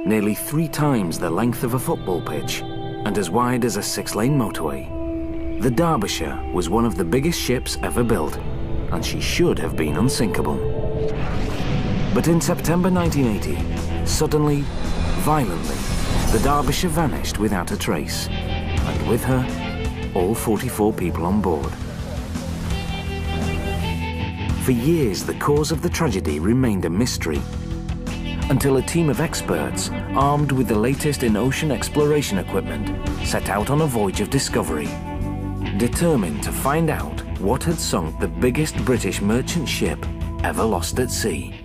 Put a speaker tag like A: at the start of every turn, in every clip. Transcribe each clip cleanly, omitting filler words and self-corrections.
A: nearly 3 times the length of a football pitch and as wide as a 6-lane motorway. The Derbyshire was one of the biggest ships ever built, and she should have been unsinkable. But in September 1980, suddenly, violently, the Derbyshire vanished without a trace, and with her, all 44 people on board. For years, the cause of the tragedy remained a mystery, until a team of experts, armed with the latest in ocean exploration equipment, set out on a voyage of discovery, determined to find out what had sunk the biggest British merchant ship ever lost at sea.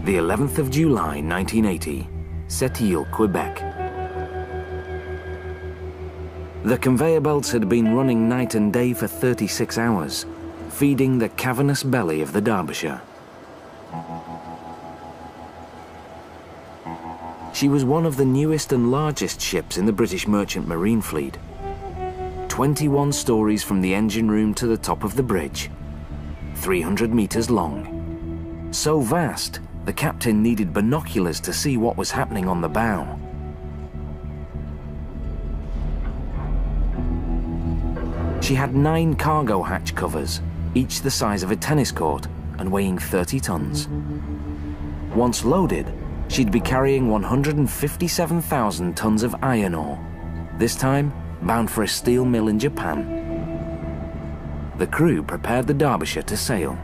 A: The 11th of July, 1980, Sept-Îles, Quebec. The conveyor belts had been running night and day for 36 hours, feeding the cavernous belly of the Derbyshire. She was one of the newest and largest ships in the British merchant marine fleet. 21 stories from the engine room to the top of the bridge, 300 meters long. So vast, the captain needed binoculars to see what was happening on the bow. She had 9 cargo hatch covers, each the size of a tennis court and weighing 30 tons. Once loaded, she'd be carrying 157,000 tons of iron ore, this time bound for a steel mill in Japan. The crew prepared the Derbyshire to sail.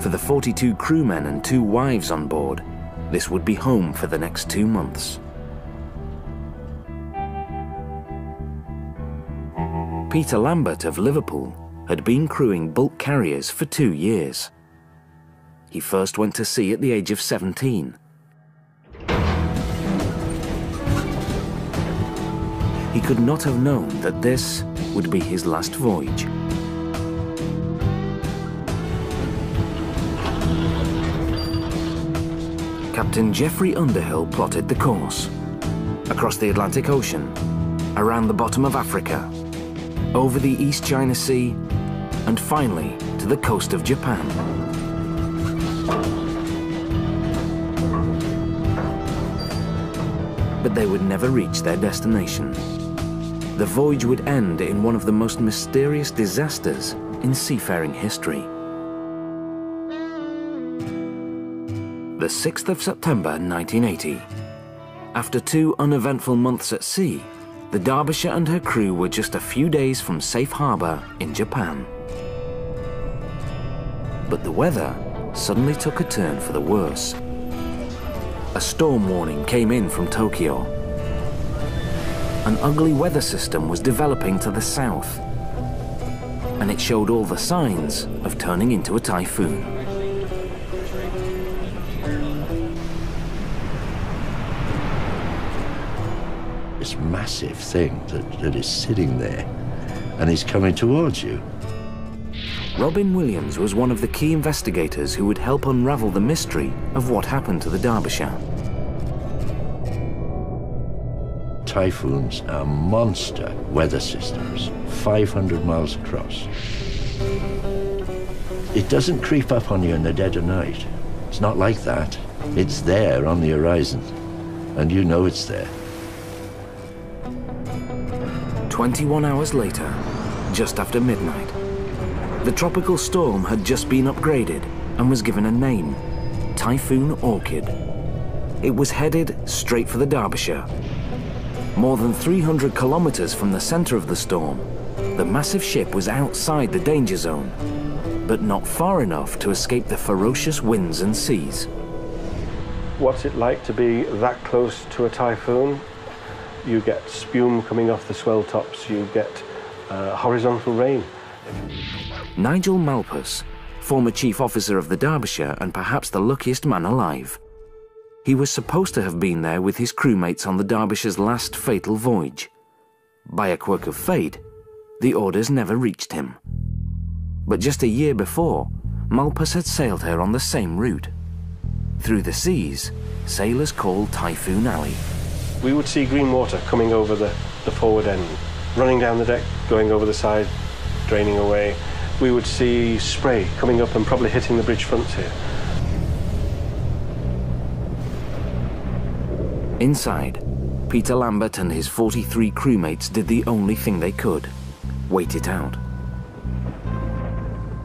A: For the 42 crewmen and 2 wives on board, this would be home for the next 2 months. Peter Lambert of Liverpool had been crewing bulk carriers for 2 years. He first went to sea at the age of 17. He could not have known that this would be his last voyage. Captain Geoffrey Underhill plotted the course. Across the Atlantic Ocean, around the bottom of Africa, over the East China Sea, and finally to the coast of Japan. But they would never reach their destination. The voyage would end in one of the most mysterious disasters in seafaring history. The 6th of September 1980. After 2 uneventful months at sea, the Derbyshire and her crew were just a few days from safe harbor in Japan. But the weather suddenly took a turn for the worse. A storm warning came in from Tokyo. An ugly weather system was developing to the south, and it showed all the signs of turning into a typhoon.
B: This massive thing that is sitting there and is coming towards you.
A: Robin Williams was one of the key investigators who would help unravel the mystery of what happened to the Derbyshire.
B: Typhoons are monster weather systems, 500 miles across. It doesn't creep up on you in the dead of night. It's not like that. It's there on the horizon, and you know it's there.
A: 21 hours later, just after midnight, the tropical storm had just been upgraded and was given a name, Typhoon Orchid. It was headed straight for the Derbyshire. More than 300 kilometers from the center of the storm, the massive ship was outside the danger zone, but not far enough to escape the ferocious winds and seas.
C: What's it like to be that close to a typhoon? You get spume coming off the swell tops, you get horizontal rain.
A: Nigel Malpas, former chief officer of the Derbyshire and perhaps the luckiest man alive. He was supposed to have been there with his crewmates on the Derbyshire's last fatal voyage. By a quirk of fate, the orders never reached him. But just a year before, Malpas had sailed her on the same route. Through the seas, sailors called Typhoon Alley.
C: We would see green water coming over the forward end, running down the deck, going over the side, draining away. We would see spray coming up and probably hitting the bridge fronts here.
A: Inside, Peter Lambert and his 43 crewmates did the only thing they could: wait it out.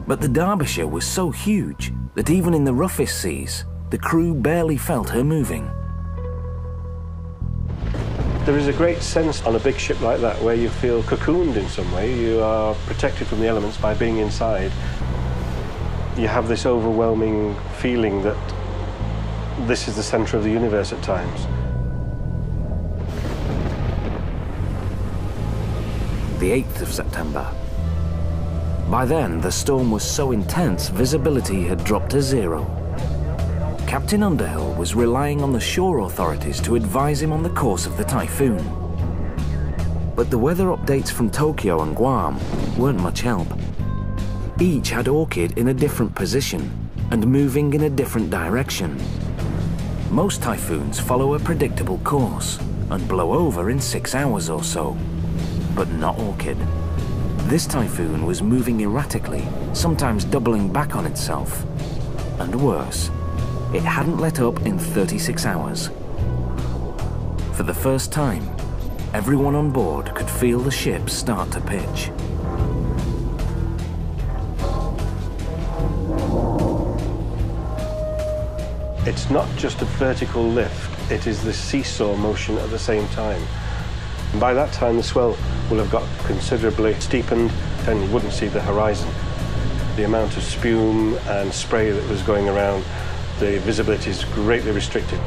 A: But the Derbyshire was so huge that even in the roughest seas, the crew barely felt her moving.
C: There is a great sense on a big ship like that where you feel cocooned in some way. You are protected from the elements by being inside. You have this overwhelming feeling that this is the center of the universe at times.
A: The 8th of September. By then, the storm was so intense, visibility had dropped to 0. Captain Underhill was relying on the shore authorities to advise him on the course of the typhoon. But the weather updates from Tokyo and Guam weren't much help. Each had Orchid in a different position and moving in a different direction. Most typhoons follow a predictable course and blow over in 6 hours or so, but not Orchid. This typhoon was moving erratically, sometimes doubling back on itself. And worse, it hadn't let up in 36 hours. For the first time, everyone on board could feel the ship start to pitch.
C: It's not just a vertical lift, it is the seesaw motion at the same time. And by that time, the swell will have got considerably steepened and you wouldn't see the horizon. The amount of spume and spray that was going around, the visibility is greatly restricted.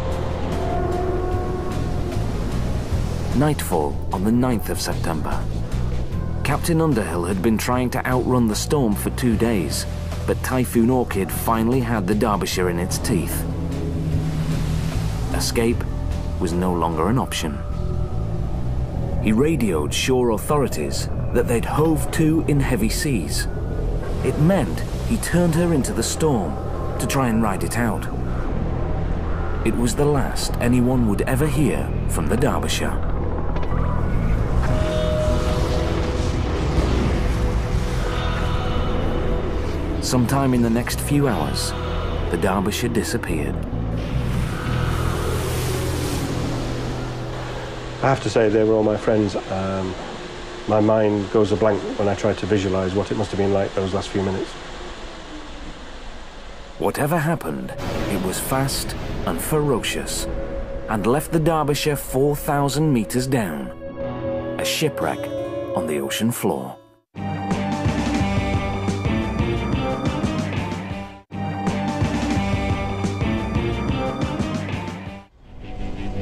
A: Nightfall on the 9th of September. Captain Underhill had been trying to outrun the storm for 2 days, but Typhoon Orchid finally had the Derbyshire in its teeth. Escape was no longer an option. He radioed shore authorities that they'd hove to in heavy seas. It meant he turned her into the storm to try and ride it out. It was the last anyone would ever hear from the Derbyshire. Sometime in the next few hours, the Derbyshire disappeared.
C: I have to say they were all my friends. My mind goes a blank when I try to visualize what it must have been like those last few minutes.
A: Whatever happened, it was fast and ferocious, and left the Derbyshire 4,000 meters down, a shipwreck on the ocean floor.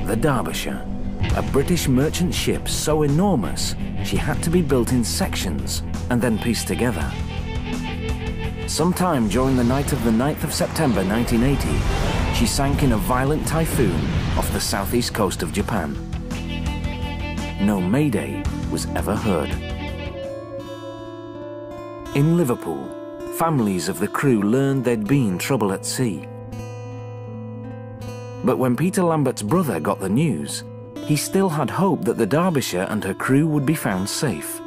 A: The Derbyshire, a British merchant ship so enormous she had to be built in sections and then pieced together. Sometime during the night of the 9th of September 1980, she sank in a violent typhoon off the southeast coast of Japan. No mayday was ever heard. In Liverpool, families of the crew learned there'd been trouble at sea. But when Peter Lambert's brother got the news, he still had hope that the Derbyshire and her crew would be found safe.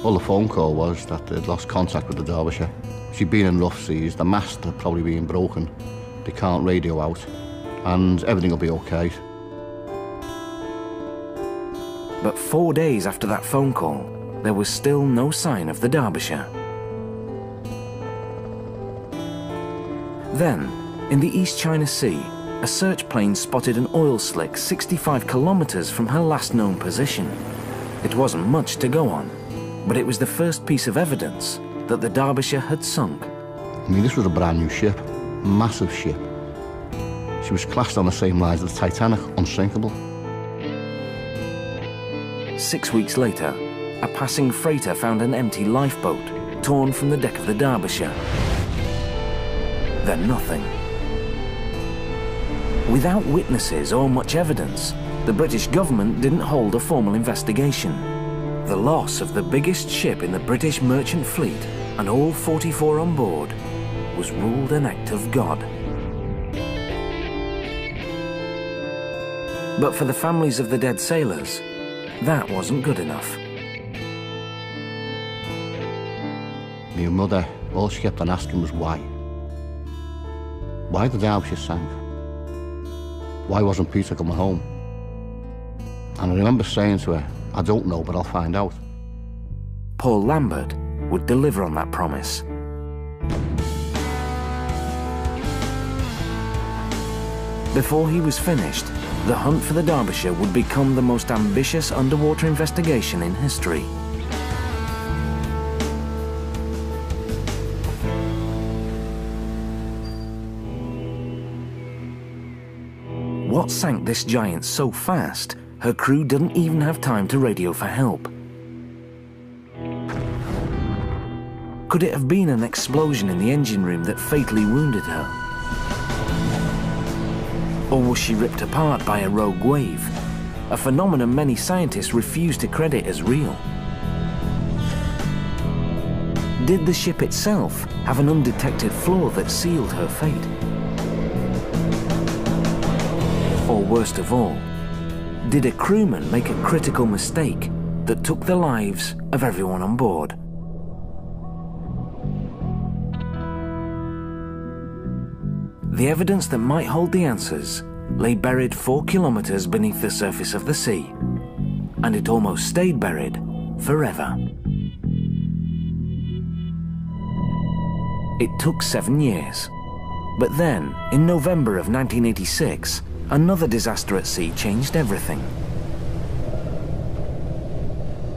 D: Well, the phone call was that they'd lost contact with the Derbyshire. She'd been in rough seas, the mast had probably been broken, they can't radio out, and everything will be okay.
A: But 4 days after that phone call, there was still no sign of the Derbyshire. Then, in the East China Sea, a search plane spotted an oil slick 65 kilometers from her last known position. It wasn't much to go on, but it was the first piece of evidence that the Derbyshire had sunk.
D: I mean, this was a brand new ship, massive ship. She was classed on the same lines as the Titanic, unsinkable.
A: 6 weeks later, a passing freighter found an empty lifeboat torn from the deck of the Derbyshire. Then nothing. Without witnesses or much evidence, the British government didn't hold a formal investigation. The loss of the biggest ship in the British merchant fleet and all 44 on board was ruled an act of God. But for the families of the dead sailors, that wasn't good enough.
D: My mother, all she kept on asking was why. Why the Derbyshire sank? Why wasn't Peter coming home? And I remember saying to her, I don't know, but I'll find out.
A: Paul Lambert would deliver on that promise. Before he was finished, the hunt for the Derbyshire would become the most ambitious underwater investigation in history. What sank this giant so fast, her crew didn't even have time to radio for help? Could it have been an explosion in the engine room that fatally wounded her? Or was she ripped apart by a rogue wave, a phenomenon many scientists refuse to credit as real? Did the ship itself have an undetected flaw that sealed her fate? Or worst of all, did a crewman make a critical mistake that took the lives of everyone on board? The evidence that might hold the answers lay buried 4 kilometers beneath the surface of the sea, and it almost stayed buried forever. It took 7 years, but then, in November of 1986, another disaster at sea changed everything.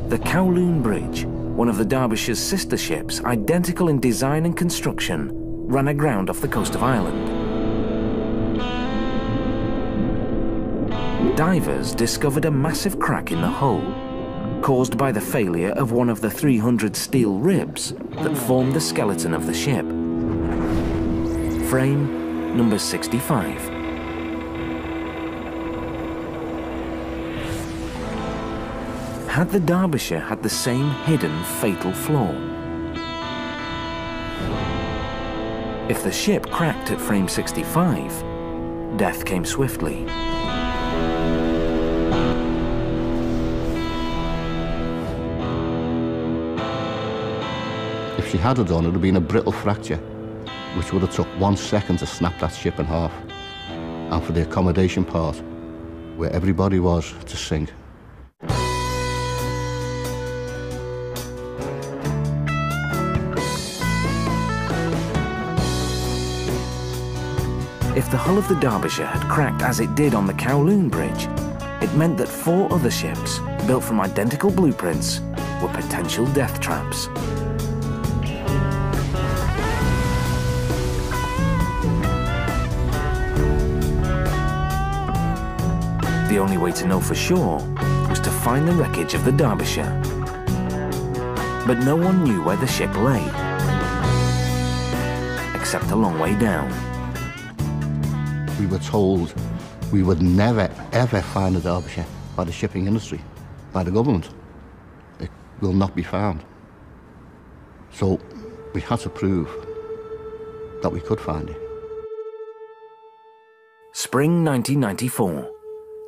A: The Kowloon Bridge, one of the Derbyshire's sister ships, identical in design and construction, ran aground off the coast of Ireland. Divers discovered a massive crack in the hull, caused by the failure of one of the 300 steel ribs that formed the skeleton of the ship. Frame number 65. Had the Derbyshire had the same hidden fatal flaw? If the ship cracked at frame 65, death came swiftly.
D: If she had done, it would have been a brittle fracture, which would have took 1 second to snap that ship in half, and for the accommodation part, where everybody was, to sink.
A: If the hull of the Derbyshire had cracked as it did on the Kowloon Bridge, it meant that 4 other ships, built from identical blueprints, were potential death traps. The only way to know for sure was to find the wreckage of the Derbyshire. But no one knew where the ship lay, except a long way down.
D: We were told we would never, ever find the Derbyshire by the shipping industry, by the government. It will not be found. So we had to prove that we could find it.
A: Spring 1994.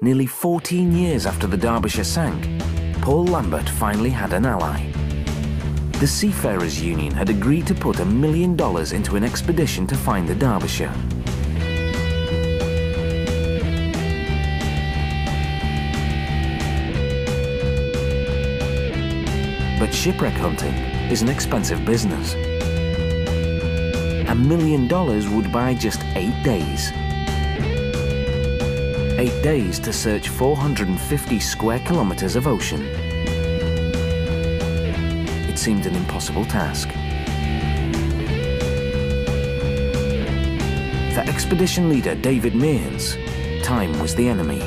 A: Nearly 14 years after the Derbyshire sank, Paul Lambert finally had an ally. The Seafarers Union had agreed to put $1 million into an expedition to find the Derbyshire. But shipwreck hunting is an expensive business. $1 million would buy just 8 days. 8 days to search 450 square kilometers of ocean. It seemed an impossible task. For expedition leader David Mearns, time was the enemy.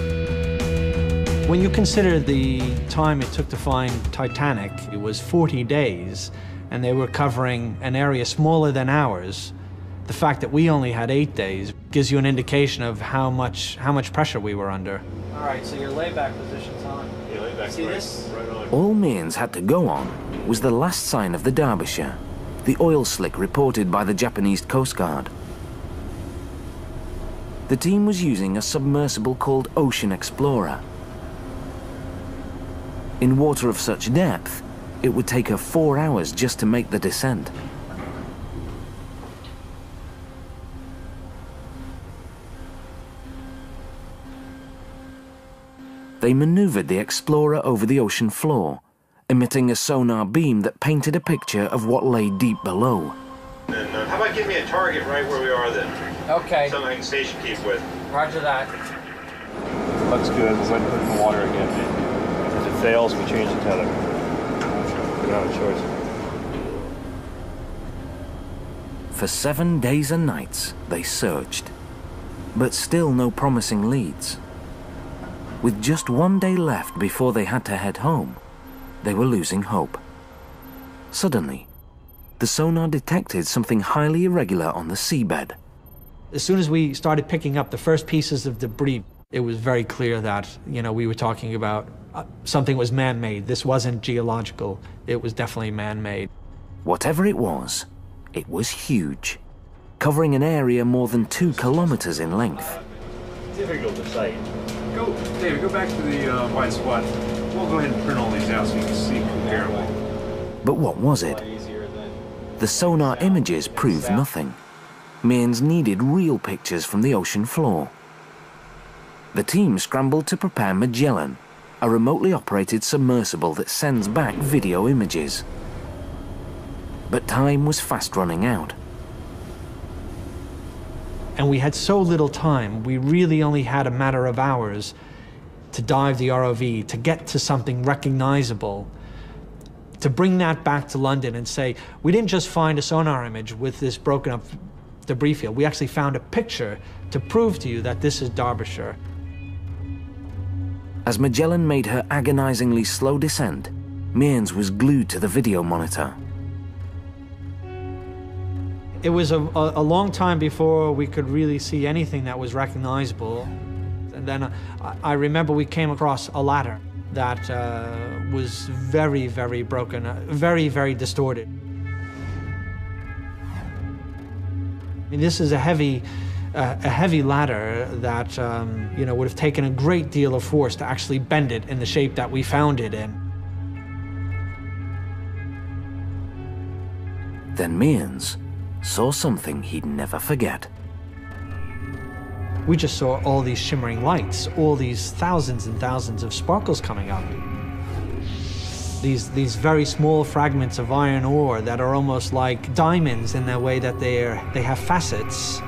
E: When you consider the time it took to find Titanic, it was 40 days, and they were covering an area smaller than ours. The fact that we only had 8 days gives you an indication of how much pressure we were under. All right, so your layback position's on.
C: Yeah, layback.
E: See this?
C: Right on.
A: All Mearns had to go on was the last sign of the Derbyshire, the oil slick reported by the Japanese Coast Guard. The team was using a submersible called Ocean Explorer. In water of such depth, it would take her 4 hours just to make the descent. They maneuvered the Explorer over the ocean floor, emitting a sonar beam that painted a picture of what lay deep below.
F: And how about giving me a target right where we are then?
E: Okay.
F: Something I can station keep with.
E: Roger that.
C: Looks good. We're going to put it in the water again. If it fails, we change the tether. We don't have a choice.
A: For 7 days and nights, they searched, but still no promising leads. With just 1 day left before they had to head home, they were losing hope. Suddenly, the sonar detected something highly irregular on the seabed.
E: As soon as we started picking up the first pieces of debris, it was very clear that, we were talking about something was man-made. This wasn't geological. It was definitely man-made.
A: Whatever it was huge, covering an area more than 2 kilometers in length.
F: Difficult to say.
G: David, go back to the wide spot. We'll go ahead and print all these out so you can see comparable.
A: But what was it? The sonar images proved nothing. Mearns needed real pictures from the ocean floor. The team scrambled to prepare Magellan, a remotely operated submersible that sends back video images. But time was fast running out.
E: And we had so little time, we really only had a matter of hours to dive the ROV, to get to something recognizable, to bring that back to London and say, we didn't just find a sonar image with this broken up debris field, we actually found a picture to prove to you that this is Derbyshire.
A: As Magellan made her agonizingly slow descent, Mearns was glued to the video monitor.
E: It was a long time before we could really see anything that was recognizable. And then I remember we came across a ladder that was very, very broken, very, very distorted. I mean, this is a heavy ladder that would have taken a great deal of force to actually bend it in the shape that we found it in.
A: Then Mearns saw something he'd never forget.
E: We just saw all these shimmering lights, all these thousands and thousands of sparkles coming up. These very small fragments of iron ore that are almost like diamonds in the way that they have facets.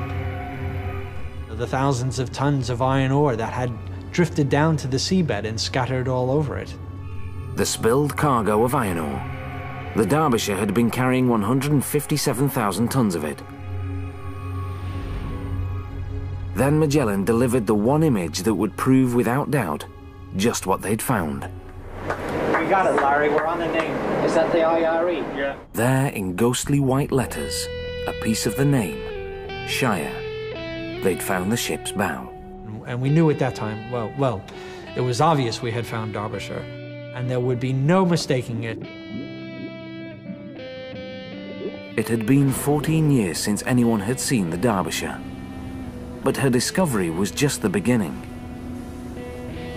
E: The thousands of tons of iron ore that had drifted down to the seabed and scattered all over it.
A: The spilled cargo of iron ore. The Derbyshire had been carrying 157,000 tons of it. Then Magellan delivered the one image that would prove without doubt just what they'd found.
E: We got it, Larry. We're on the name. Is that the IRE? Yeah.
A: There, in ghostly white letters, a piece of the name, Shire. They'd found the ship's bow.
E: And we knew at that time, well, it was obvious we had found Derbyshire, and there would be no mistaking it.
A: It had been 14 years since anyone had seen the Derbyshire. But her discovery was just the beginning.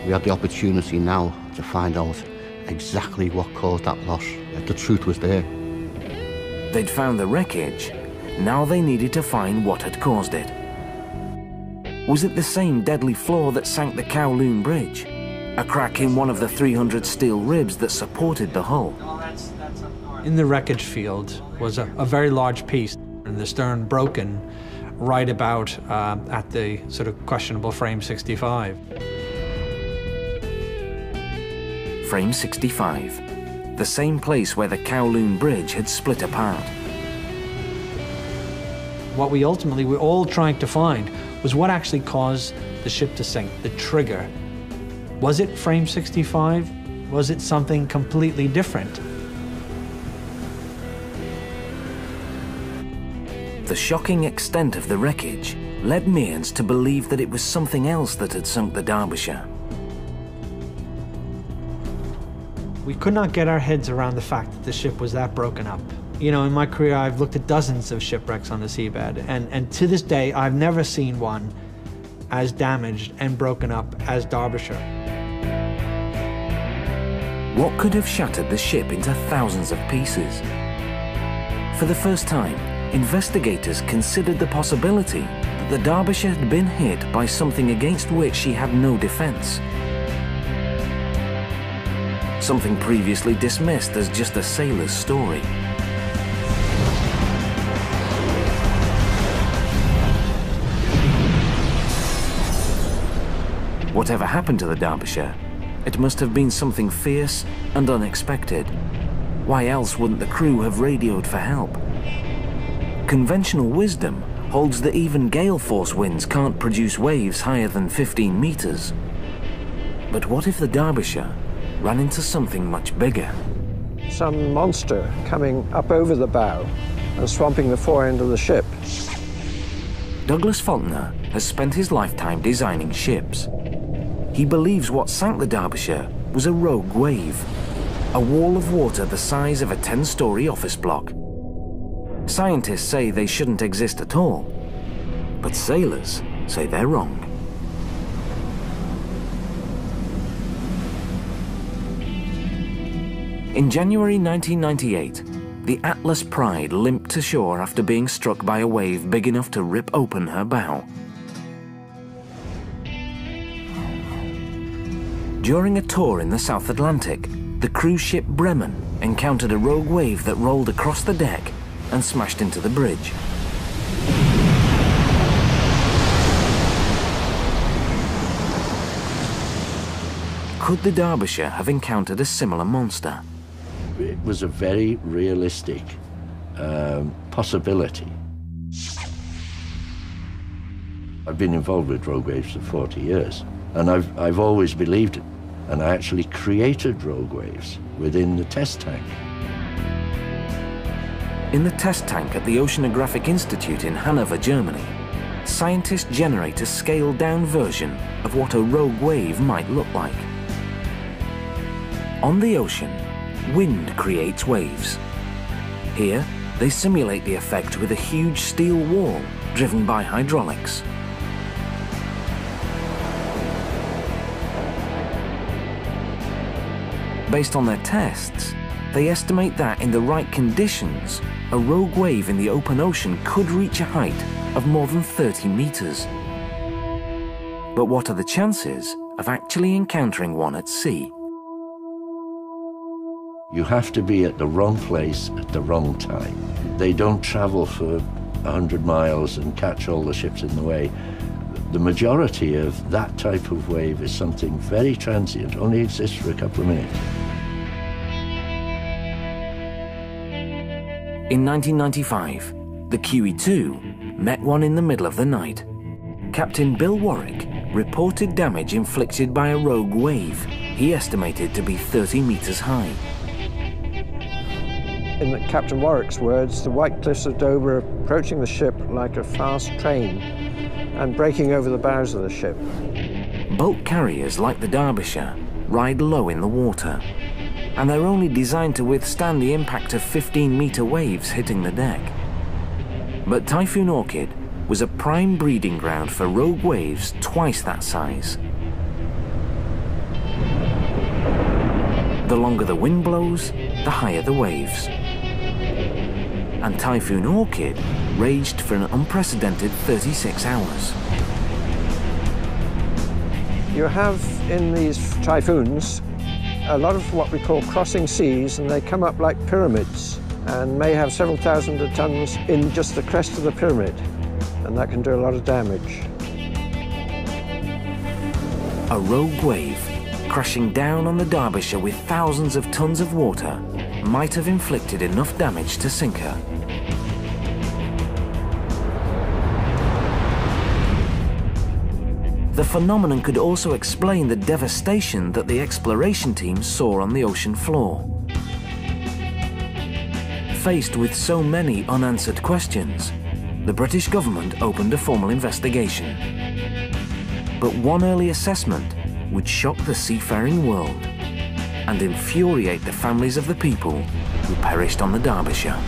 D: We had the opportunity now to find out exactly what caused that loss, if the truth was there.
A: They'd found the wreckage. Now they needed to find what had caused it. Was it the same deadly flaw that sank the Kowloon Bridge? A crack in one of the 300 steel ribs that supported the hull?
E: In the wreckage field was a very large piece, and the stern broken right about at the sort of questionable frame 65.
A: Frame 65, the same place where the Kowloon Bridge had split apart.
E: What we ultimately were all trying to find was what actually caused the ship to sink, the trigger. Was it frame 65? Was it something completely different?
A: The shocking extent of the wreckage led Mearns to believe that it was something else that had sunk the Derbyshire.
E: We could not get our heads around the fact that the ship was that broken up. You know, in my career, I've looked at dozens of shipwrecks on the seabed, and to this day, I've never seen one as damaged and broken up as Derbyshire.
A: What could have shattered the ship into thousands of pieces? For the first time, investigators considered the possibility that the Derbyshire had been hit by something against which she had no defense. Something previously dismissed as just a sailor's story. Whatever happened to the Derbyshire, it must have been something fierce and unexpected. Why else wouldn't the crew have radioed for help? Conventional wisdom holds that even gale force winds can't produce waves higher than 15 meters. But what if the Derbyshire ran into something much bigger?
H: Some monster coming up over the bow and swamping the fore end of the ship.
A: Douglas Faulkner has spent his lifetime designing ships. He believes what sank the Derbyshire was a rogue wave, a wall of water the size of a 10-story office block. Scientists say they shouldn't exist at all, but sailors say they're wrong. In January 1998, the Atlas Pride limped to shore after being struck by a wave big enough to rip open her bow. During a tour in the South Atlantic, the cruise ship Bremen encountered a rogue wave that rolled across the deck and smashed into the bridge. Could the Derbyshire have encountered a similar monster?
B: It was a very realistic possibility. I've been involved with rogue waves for 40 years, and I've always believed it. And I actually created rogue waves within the test tank.
A: In the test tank at the Oceanographic Institute in Hanover, Germany, scientists generate a scaled-down version of what a rogue wave might look like. On the ocean, wind creates waves. Here, they simulate the effect with a huge steel wall driven by hydraulics. Based on their tests, they estimate that in the right conditions, a rogue wave in the open ocean could reach a height of more than 30 meters. But what are the chances of actually encountering one at sea?
B: You have to be at the wrong place at the wrong time. They don't travel for 100 miles and catch all the ships in the way. The majority of that type of wave is something very transient, only exists for a couple of minutes.
A: In 1995, the QE2 met one in the middle of the night. Captain Bill Warwick reported damage inflicted by a rogue wave he estimated to be 30 meters high.
H: In Captain Warwick's words, the White Cliffs of Dover approaching the ship like a fast train and breaking over the bows of the ship.
A: Bulk carriers like the Derbyshire ride low in the water, and they're only designed to withstand the impact of 15-meter waves hitting the deck. But Typhoon Orchid was a prime breeding ground for rogue waves twice that size. The longer the wind blows, the higher the waves. And Typhoon Orchid raged for an unprecedented 36 hours.
H: You have in these typhoons a lot of what we call crossing seas, and they come up like pyramids and may have several thousand of tons in just the crest of the pyramid, and that can do a lot of damage.
A: A rogue wave crashing down on the Derbyshire with thousands of tons of water might have inflicted enough damage to sink her. The phenomenon could also explain the devastation that the exploration teams saw on the ocean floor. Faced with so many unanswered questions, the British government opened a formal investigation. But one early assessment would shock the seafaring world and infuriate the families of the people who perished on the Derbyshire.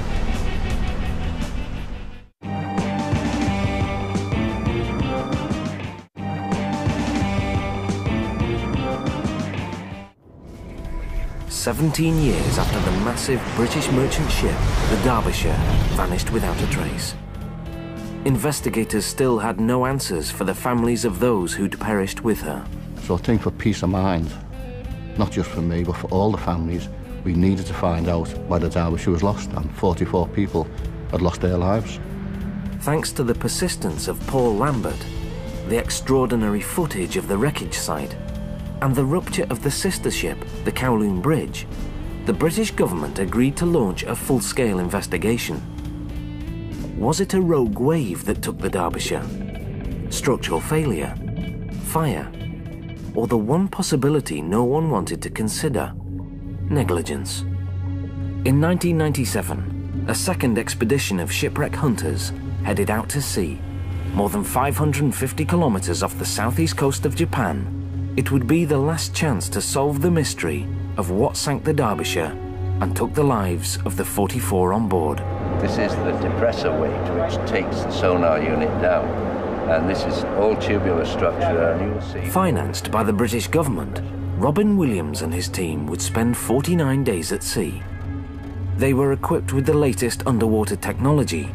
A: 17 years after the massive British merchant ship, the Derbyshire, vanished without a trace. Investigators still had no answers for the families of those who'd perished with her.
D: So I think for peace of mind, not just for me, but for all the families, we needed to find out why the Derbyshire was lost, and 44 people had lost their lives.
A: Thanks to the persistence of Paul Lambert, the extraordinary footage of the wreckage site, and the rupture of the sister ship, the Kowloon Bridge, the British government agreed to launch a full-scale investigation. Was it a rogue wave that took the Derbyshire? Structural failure? Fire? Or the one possibility no one wanted to consider? Negligence. In 1997, a second expedition of shipwreck hunters headed out to sea, more than 550 kilometers off the southeast coast of Japan. It would be the last chance to solve the mystery of what sank the Derbyshire and took the lives of the 44 on board.
B: This is the depressor weight which takes the sonar unit down, and this is all tubular structure, and you'll see.
A: Financed by the British government, Robin Williams and his team would spend 49 days at sea. They were equipped with the latest underwater technology,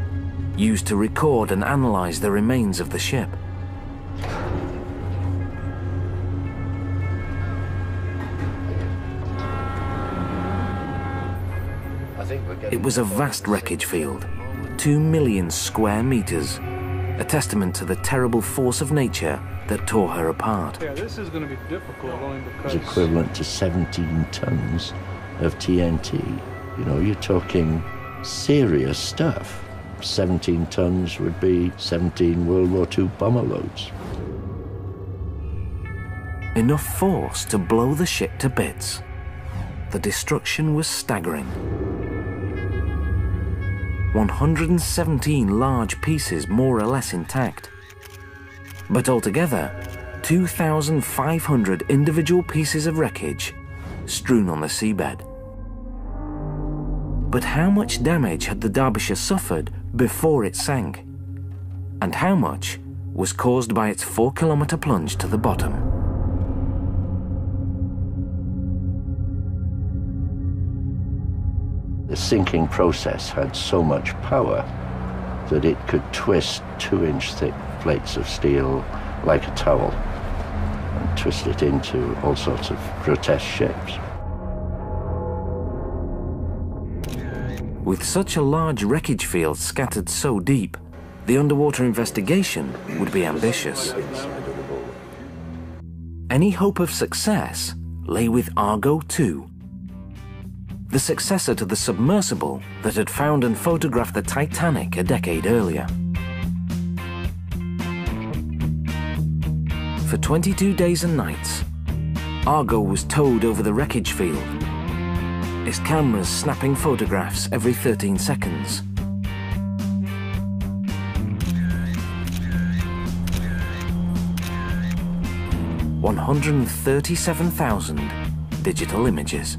A: used to record and analyze the remains of the ship. It was a vast wreckage field, 2 million square meters, a testament to the terrible force of nature that tore her apart.
G: Yeah, this is going to be difficult only because...
B: It's equivalent to 17 tons of TNT. You know, you're talking serious stuff. 17 tons would be 17 World War II bomber loads.
A: Enough force to blow the ship to bits. The destruction was staggering. 117 large pieces more or less intact. But altogether, 2,500 individual pieces of wreckage strewn on the seabed. But how much damage had the Derbyshire suffered before it sank? And how much was caused by its 4-kilometer plunge to the bottom?
B: The sinking process had so much power that it could twist 2-inch thick plates of steel like a towel and twist it into all sorts of grotesque shapes.
A: With such a large wreckage field scattered so deep, the underwater investigation would be ambitious. Any hope of success lay with Argo 2, the successor to the submersible that had found and photographed the Titanic a decade earlier. For 22 days and nights, Argo was towed over the wreckage field, its cameras snapping photographs every 13 seconds. $137,000 digital images.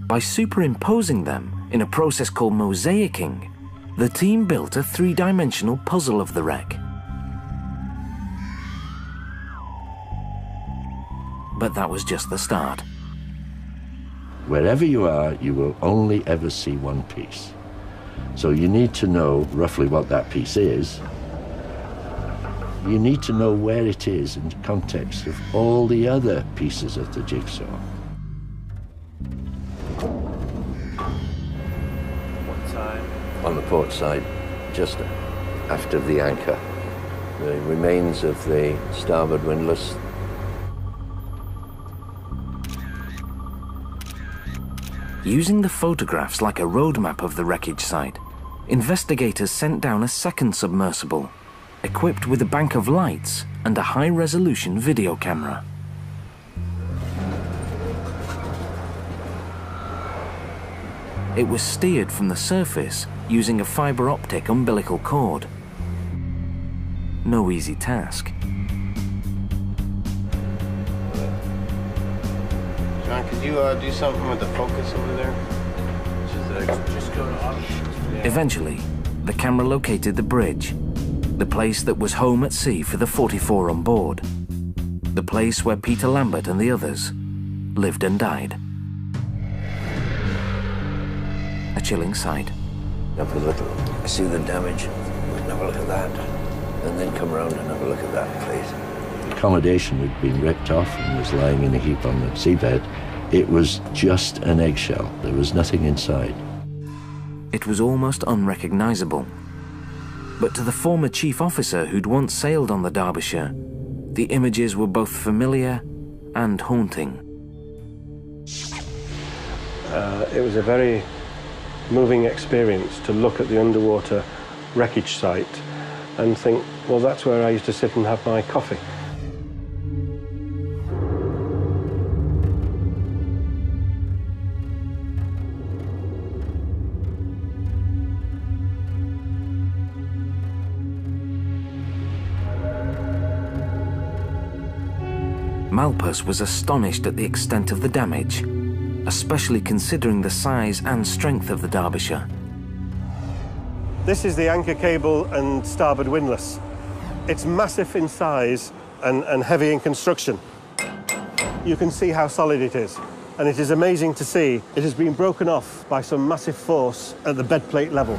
A: By superimposing them in a process called mosaicing, the team built a 3-dimensional puzzle of the wreck. But that was just the start.
B: Wherever you are, you will only ever see one piece. So you need to know roughly what that piece is. You need to know where it is in the context of all the other pieces of the jigsaw. On the port side, just after the anchor, the remains of the starboard windlass.
A: Using the photographs like a roadmap of the wreckage site, investigators sent down a second submersible, equipped with a bank of lights and a high-resolution video camera. It was steered from the surface using a fiber optic umbilical cord. No easy task.
F: John, could you do something with the focus over there? Just go to options.
A: Eventually, the camera located the bridge, The place that was home at sea for the 44 on board. The place where Peter Lambert and the others lived and died. A chilling sight.
H: Have a look, see the damage, have a look at that, and then come around and have a look at that, please.
B: Accommodation had been ripped off and was lying in a heap on the seabed. It was just an eggshell. There was nothing inside.
A: It was almost unrecognizable. But to the former chief officer who'd once sailed on the Derbyshire, the images were both familiar and haunting.
C: It was a very moving experience to look at the underwater wreckage site and think, well, that's where I used to sit and have my coffee.
A: Malpas was astonished at the extent of the damage, especially considering the size and strength of the Derbyshire.
C: This is the anchor cable and starboard windlass. It's massive in size and heavy in construction. You can see how solid it is, and it is amazing to see it has been broken off by some massive force at the bed plate level.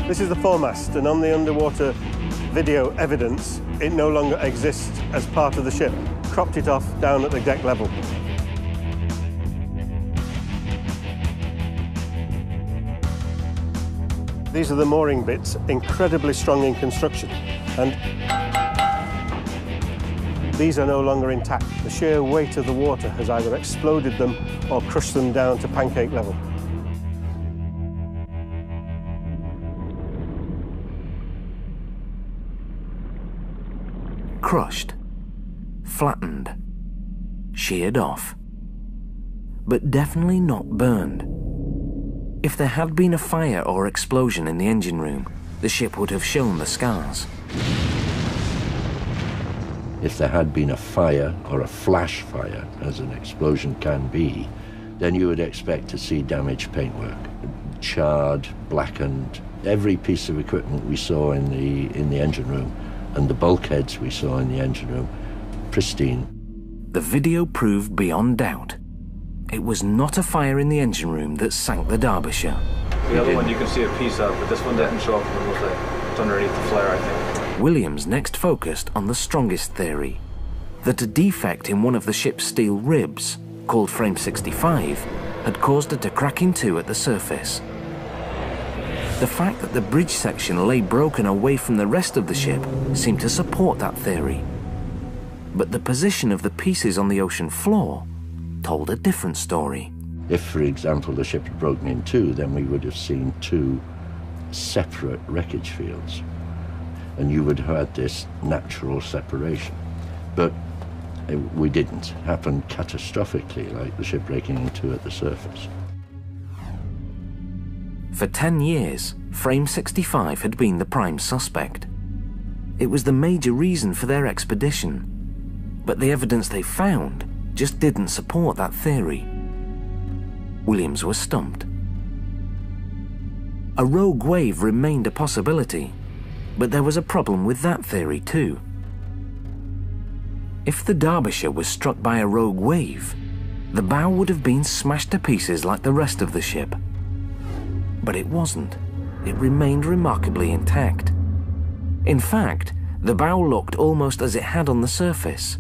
C: This is the foremast, and on the underwater video evidence, it no longer exists as part of the ship. Cropped it off down at the deck level. These are the mooring bits, incredibly strong in construction, and these are no longer intact. The sheer weight of the water has either exploded them or crushed them down to pancake level.
A: Crushed, flattened, sheared off, but definitely not burned. If there had been a fire or explosion in the engine room, the ship would have shown the scars.
B: If there had been a fire, or a flash fire, as an explosion can be, then you would expect to see damaged paintwork. Charred, blackened. Every piece of equipment we saw in the engine room, and the bulkheads we saw in the engine room, pristine.
A: The video proved beyond doubt. It was not a fire in the engine room that sank the Derbyshire.
G: The other one you can see a piece of, but this one didn't show up. It was like underneath the flare, I think.
A: Williams next focused on the strongest theory, that a defect in one of the ship's steel ribs, called frame 65, had caused it to crack in two at the surface. The fact that the bridge section lay broken away from the rest of the ship seemed to support that theory. But the position of the pieces on the ocean floor told a different story.
B: If, for example, the ship had broken in two, then we would have seen two separate wreckage fields, and you would have had this natural separation. But we didn't. It happened catastrophically, like the ship breaking in two at the surface.
A: For 10 years, Frame 65 had been the prime suspect. It was the major reason for their expedition, but the evidence they found just didn't support that theory. Williams was stumped. A rogue wave remained a possibility, but there was a problem with that theory too. If the Derbyshire was struck by a rogue wave, the bow would have been smashed to pieces like the rest of the ship. But it wasn't. It remained remarkably intact. In fact, the bow looked almost as it had on the surface,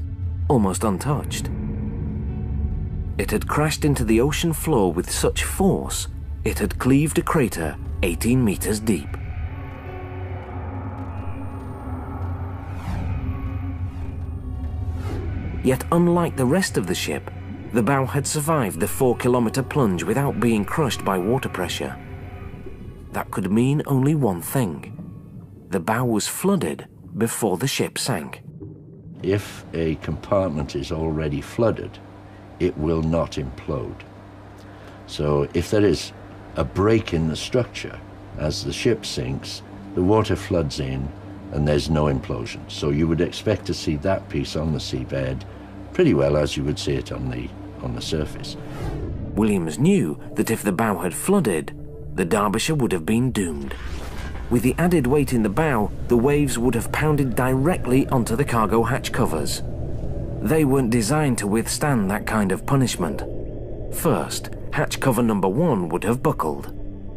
A: almost untouched. It had crashed into the ocean floor with such force, it had cleaved a crater 18 meters deep. Yet unlike the rest of the ship, the bow had survived the 4-kilometer plunge without being crushed by water pressure. That could mean only one thing. The bow was flooded before the ship sank.
B: If a compartment is already flooded, it will not implode. So if there is a break in the structure, as the ship sinks, the water floods in and there's no implosion. So you would expect to see that piece on the seabed pretty well as you would see it on on the surface.
A: Williams knew that if the bow had flooded, the Derbyshire would have been doomed. With the added weight in the bow, the waves would have pounded directly onto the cargo hatch covers. They weren't designed to withstand that kind of punishment. First, hatch cover number 1 would have buckled.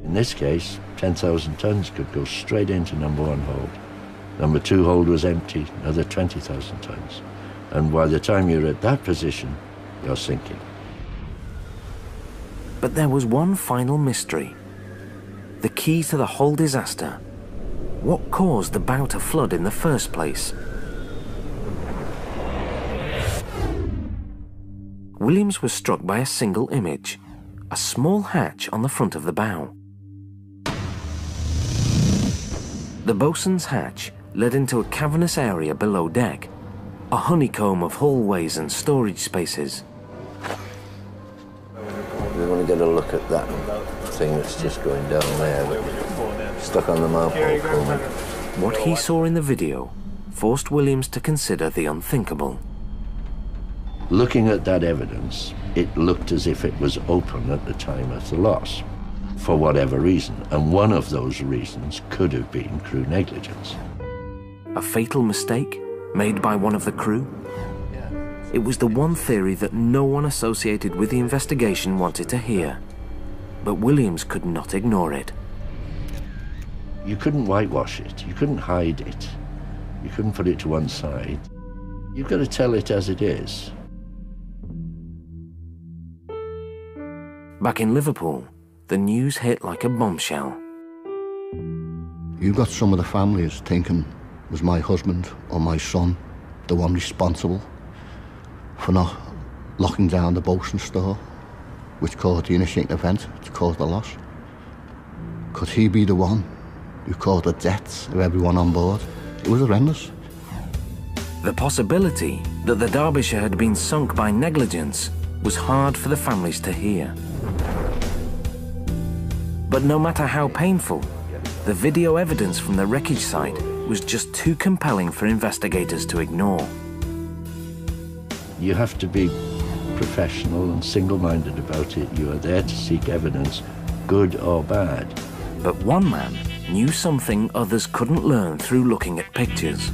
B: In this case, 10,000 tons could go straight into number 1 hold. Number 2 hold was empty, another 20,000 tons. And by the time you're at that position, you're sinking.
A: But there was one final mystery. The key to the whole disaster. What caused the bow to flood in the first place? Williams was struck by a single image, a small hatch on the front of the bow. The bosun's hatch led into a cavernous area below deck, a honeycomb of hallways and storage spaces.
B: We want to get a look at that thing that's just going down there, stuck on the marble.
A: What he saw in the video forced Williams to consider the unthinkable.
B: Looking at that evidence, it looked as if it was open at the time of the loss, for whatever reason, and one of those reasons could have been crew negligence.
A: A fatal mistake made by one of the crew? It was the one theory that no one associated with the investigation wanted to hear, but Williams could not ignore it.
B: You couldn't whitewash it, you couldn't hide it, you couldn't put it to one side. You've got to tell it as it is.
A: Back in Liverpool, the news hit like a bombshell.
D: You've got some of the families thinking, was my husband or my son the one responsible for not locking down the bosun's store, which caused the initiating event to cause the loss? Could he be the one who caused the deaths of everyone on board? It was horrendous.
A: The possibility that the Derbyshire had been sunk by negligence was hard for the families to hear. But no matter how painful, the video evidence from the wreckage site was just too compelling for investigators to ignore.
B: You have to be professional and single-minded about it. You are there to seek evidence, good or bad.
A: But one man knew something others couldn't learn through looking at pictures.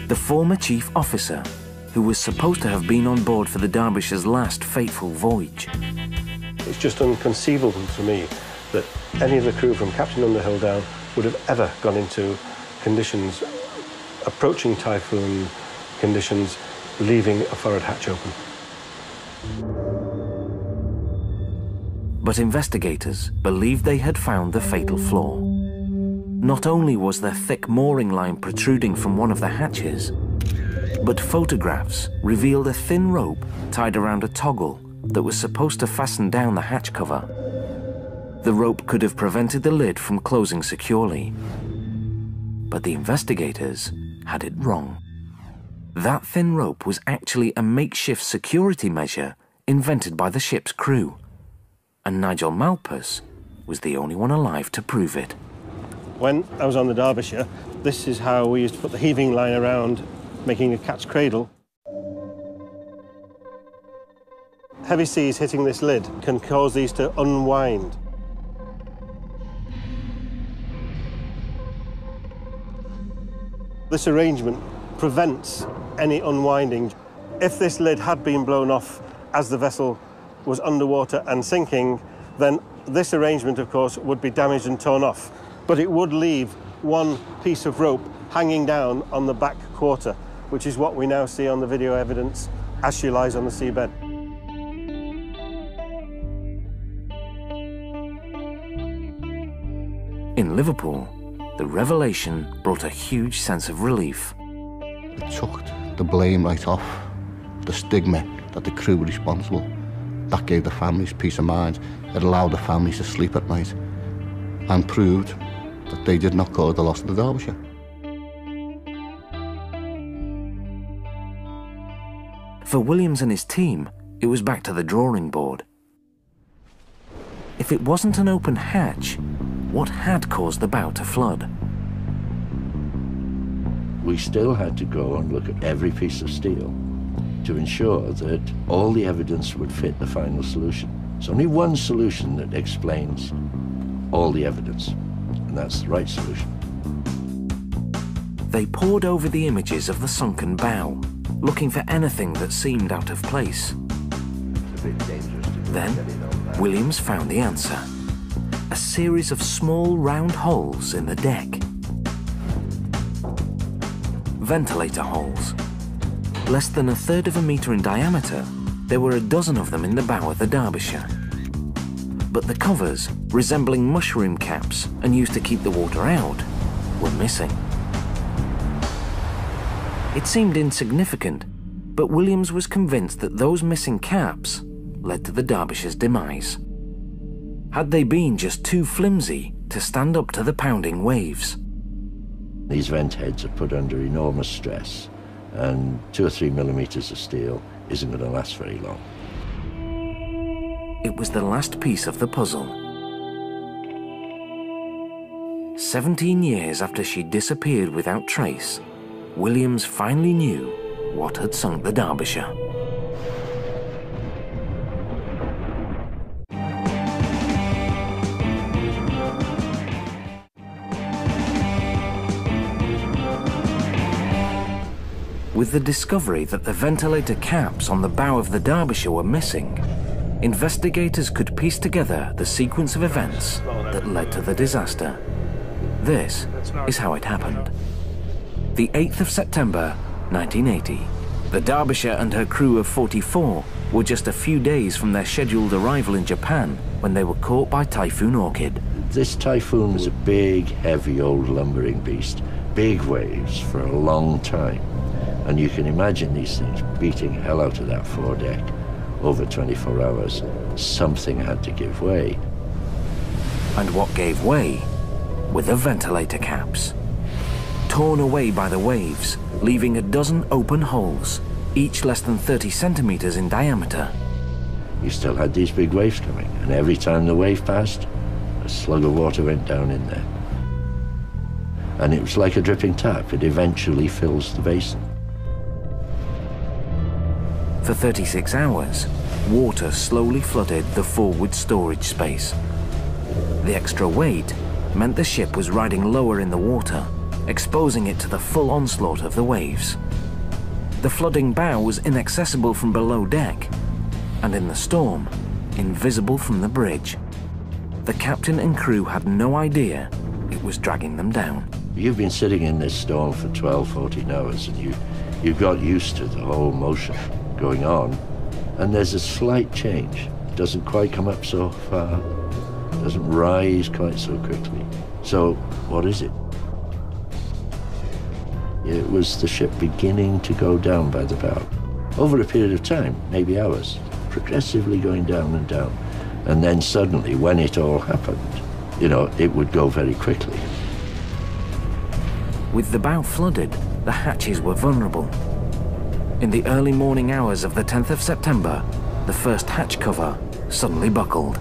A: The former chief officer, who was supposed to have been on board for the Derbyshire's last fateful voyage.
C: It's just inconceivable to me that any of the crew from Captain Underhill down would have ever gone into conditions approaching typhoon conditions, leaving a forward hatch open.
A: But investigators believed they had found the fatal flaw. Not only was there thick mooring line protruding from one of the hatches, but photographs revealed a thin rope tied around a toggle that was supposed to fasten down the hatch cover. The rope could have prevented the lid from closing securely. But the investigators had it wrong. That thin rope was actually a makeshift security measure invented by the ship's crew, and Nigel Malpas was the only one alive to prove it.
C: When I was on the Derbyshire, this is how we used to put the heaving line around, making a cat's cradle. Heavy seas hitting this lid can cause these to unwind. This arrangement prevents any unwinding. If this lid had been blown off as the vessel was underwater and sinking, then this arrangement, of course, would be damaged and torn off. But it would leave one piece of rope hanging down on the back quarter, which is what we now see on the video evidence as she lies on the seabed.
A: In Liverpool, the revelation brought a huge sense of relief.
D: It took the blame right off, the stigma that the crew were responsible. That gave the families peace of mind. It allowed the families to sleep at night and proved that they did not cause the loss of the Derbyshire.
A: For Williams and his team, it was back to the drawing board. If it wasn't an open hatch, what had caused the bow to flood?
B: We still had to go and look at every piece of steel. to ensure that all the evidence would fit the final solution. There's only one solution that explains all the evidence, and that's the right solution.
A: They pored over the images of the sunken bow, looking for anything that seemed out of place. Then, Williams found the answer. A series of small round holes in the deck. Ventilator holes. Less than 1/3 of a metre in diameter, there were a dozen of them in the bow of the Derbyshire. But the covers, resembling mushroom caps and used to keep the water out, were missing. It seemed insignificant, but Williams was convinced that those missing caps led to the Derbyshire's demise. Had they been just too flimsy to stand up to the pounding waves?
B: These vent heads are put under enormous stress, and 2 or 3 millimeters of steel isn't going to last very long.
A: It was the last piece of the puzzle. 17 years after she disappeared without trace, Williams finally knew what had sunk the Derbyshire. With the discovery that the ventilator caps on the bow of the Derbyshire were missing, investigators could piece together the sequence of events that led to the disaster. This is how it happened. The 8th of September, 1980. The Derbyshire and her crew of 44 were just a few days from their scheduled arrival in Japan when they were caught by Typhoon Orchid.
B: This typhoon was a big, heavy, old lumbering beast. Big waves for a long time. And you can imagine these things beating hell out of that foredeck over 24 hours. Something had to give way.
A: And what gave way were the ventilator caps. Torn away by the waves, leaving a dozen open holes, each less than 30 centimeters in diameter.
B: You still had these big waves coming, and every time the wave passed, a slug of water went down in there. And it was like a dripping tap. It eventually fills the basin.
A: For 36 hours, water slowly flooded the forward storage space. The extra weight meant the ship was riding lower in the water, exposing it to the full onslaught of the waves. The flooding bow was inaccessible from below deck, and in the storm, invisible from the bridge. The captain and crew had no idea it was dragging them down.
B: You've been sitting in this storm for 12, 14 hours, and you got used to the whole motion going on, and there's a slight change. It doesn't quite come up so far, doesn't rise quite so quickly. So what is it? It was the ship beginning to go down by the bow. Over a period of time, maybe hours, progressively going down and down. And then suddenly, when it all happened, it would go very quickly.
A: With the bow flooded, the hatches were vulnerable. In the early morning hours of the 10th of September, the first hatch cover suddenly buckled.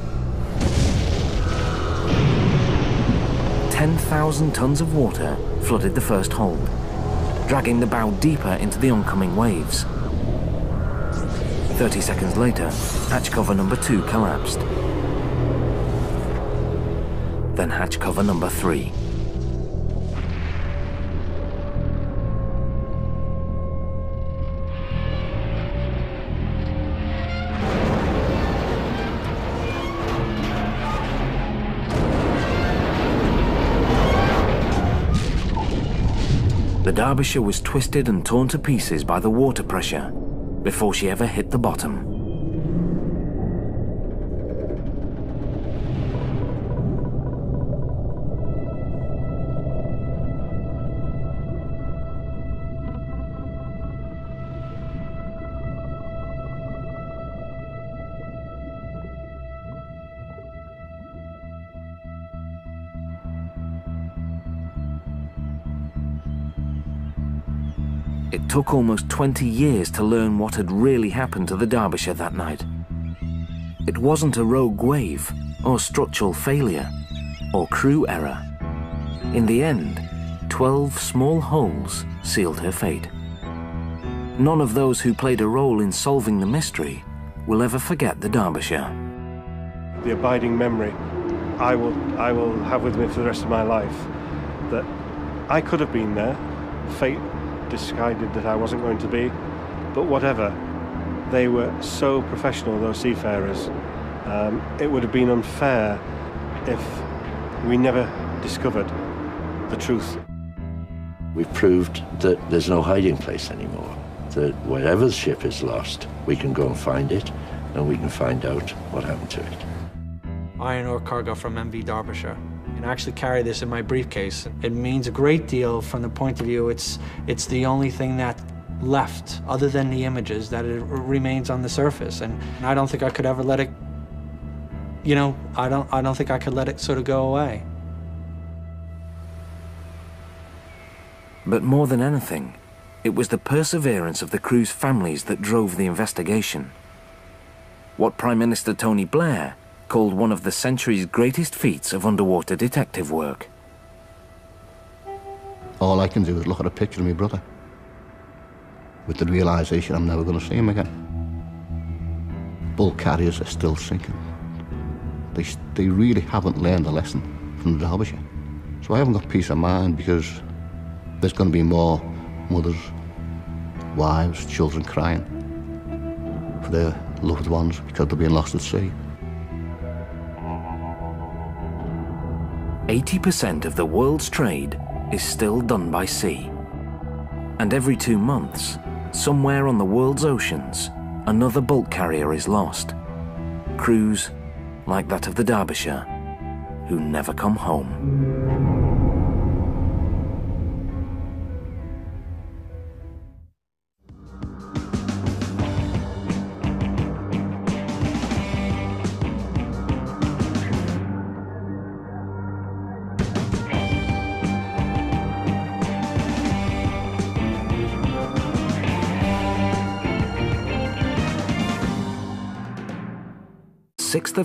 A: 10,000 tons of water flooded the first hold, dragging the bow deeper into the oncoming waves. 30 seconds later, hatch cover number 2 collapsed. Then hatch cover number 3. The Derbyshire was twisted and torn to pieces by the water pressure before she ever hit the bottom. It took almost 20 years to learn what had really happened to the Derbyshire that night. It wasn't a rogue wave, or structural failure, or crew error. In the end, 12 small holes sealed her fate. none of those who played a role in solving the mystery will ever forget the Derbyshire.
C: The abiding memory I will have with me for the rest of my life, that I could have been there. Fate decided that I wasn't going to be, but whatever. They were so professional, those seafarers. It would have been unfair if we never discovered the truth.
B: We've proved that there's no hiding place anymore, that wherever the ship is lost, we can go and find it, and we can find out what happened to it.
E: Iron ore cargo from MV Derbyshire. And I actually carry this in my briefcase. It means a great deal from the point of view it's the only thing that left, other than the images, that it remains on the surface. And I don't think I could ever let it, you know, I don't think I could let it sort of go away.
A: But more than anything, it was the perseverance of the crew's families that drove the investigation. What Prime Minister Tony Blair called one of the century's greatest feats of underwater detective work.
D: All I can do is look at a picture of my brother with the realisation I'm never going to see him again. Bulk carriers are still sinking. They really haven't learned a lesson from the Derbyshire. So I haven't got peace of mind, because there's going to be more mothers, wives, children crying for their loved ones because they're being lost at sea.
A: 80% of the world's trade is still done by sea. And every 2 months, somewhere on the world's oceans, another bulk carrier is lost. Crews like that of the Derbyshire, who never come home.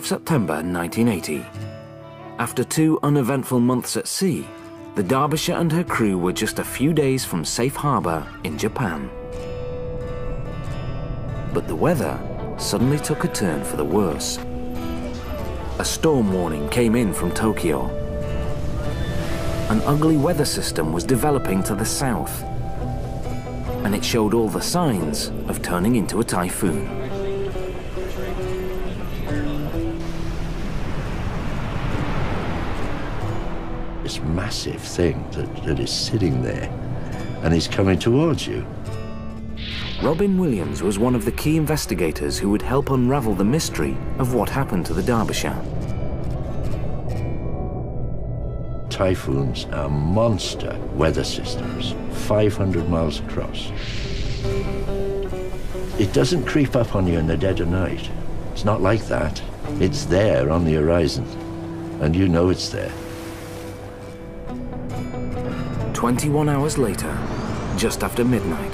A: September 1980. After 2 uneventful months at sea, the Derbyshire and her crew were just a few days from safe harbour in Japan. But the weather suddenly took a turn for the worse. A storm warning came in from Tokyo. An ugly weather system was developing to the south, and it showed all the signs of turning into a typhoon.
B: This massive thing that is sitting there and is coming towards you.
A: Robin Williams was one of the key investigators who would help unravel the mystery of what happened to the Derbyshire.
B: Typhoons are monster weather systems, 500 miles across. It doesn't creep up on you in the dead of night. It's not like that. It's there on the horizon, and you know it's there.
A: 21 hours later, just after midnight,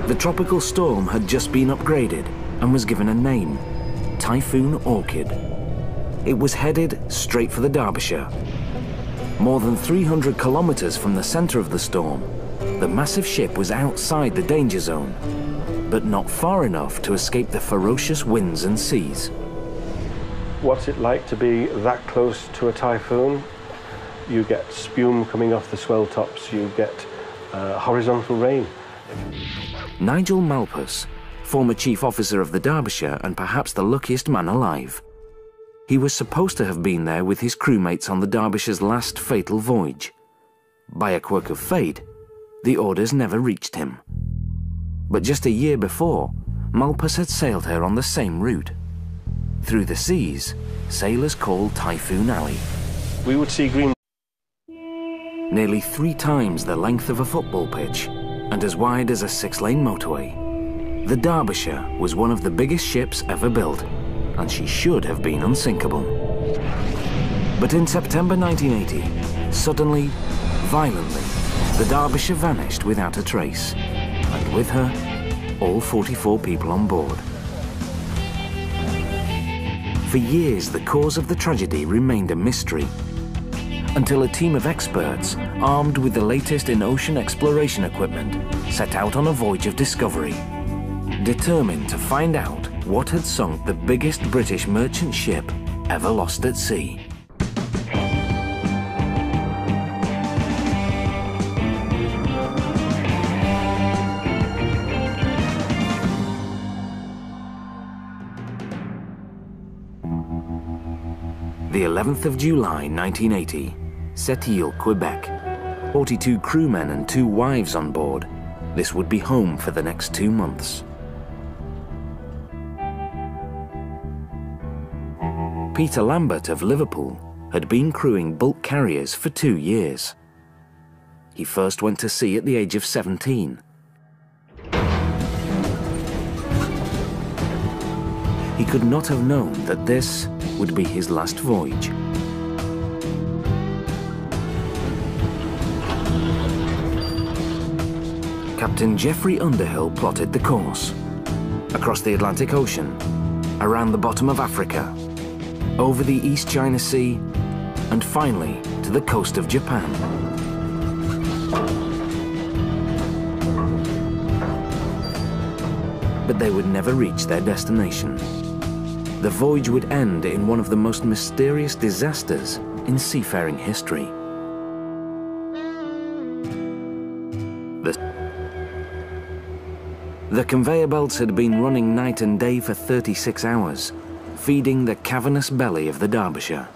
A: the tropical storm had just been upgraded and was given a name, Typhoon Orchid. It was headed straight for the Derbyshire. More than 300 kilometers from the center of the storm, the massive ship was outside the danger zone, but not far enough to escape the ferocious winds and seas.
C: What's it like to be that close to a typhoon? You get spume coming off the swell tops, you get horizontal rain.
A: Nigel Malpas, former chief officer of the Derbyshire and perhaps the luckiest man alive. He was supposed to have been there with his crewmates on the Derbyshire's last fatal voyage. By a quirk of fate, the orders never reached him. But just a year before, Malpas had sailed her on the same route. Through the seas, sailors called Typhoon Alley.
C: We would see green.
A: Nearly 3 times the length of a football pitch and as wide as a 6-lane motorway. The Derbyshire was one of the biggest ships ever built, and she should have been unsinkable. But in September 1980, suddenly, violently, the Derbyshire vanished without a trace, and with her, all 44 people on board. For years, the cause of the tragedy remained a mystery. until a team of experts, armed with the latest in ocean exploration equipment, set out on a voyage of discovery, determined to find out what had sunk the biggest British merchant ship ever lost at sea. The 11th of July 1980, Sept-Îles, Quebec. 42 crewmen and 2 wives on board. This would be home for the next 2 months. Peter Lambert of Liverpool had been crewing bulk carriers for 2 years. He first went to sea at the age of 17. He could not have known that this would be his last voyage. Captain Geoffrey Underhill plotted the course. Across the Atlantic Ocean, around the bottom of Africa, over the East China Sea, and finally to the coast of Japan. But they would never reach their destination. The voyage would end in one of the most mysterious disasters in seafaring history. The conveyor belts had been running night and day for 36 hours, feeding the cavernous belly of the Derbyshire.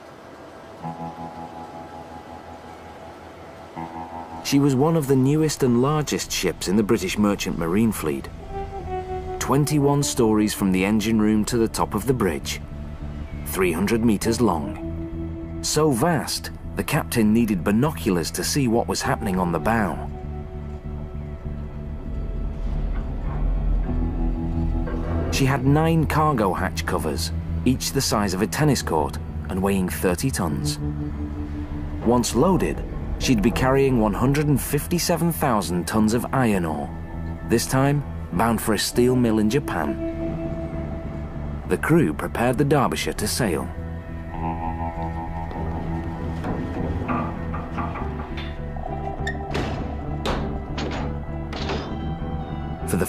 A: She was one of the newest and largest ships in the British Merchant Marine Fleet. 21 stories from the engine room to the top of the bridge, 300 meters long. So vast, the captain needed binoculars to see what was happening on the bow. She had 9 cargo hatch covers, each the size of a tennis court and weighing 30 tons. Once loaded, she'd be carrying 157,000 tons of iron ore, this time bound for a steel mill in Japan. The crew prepared the Derbyshire to sail. For the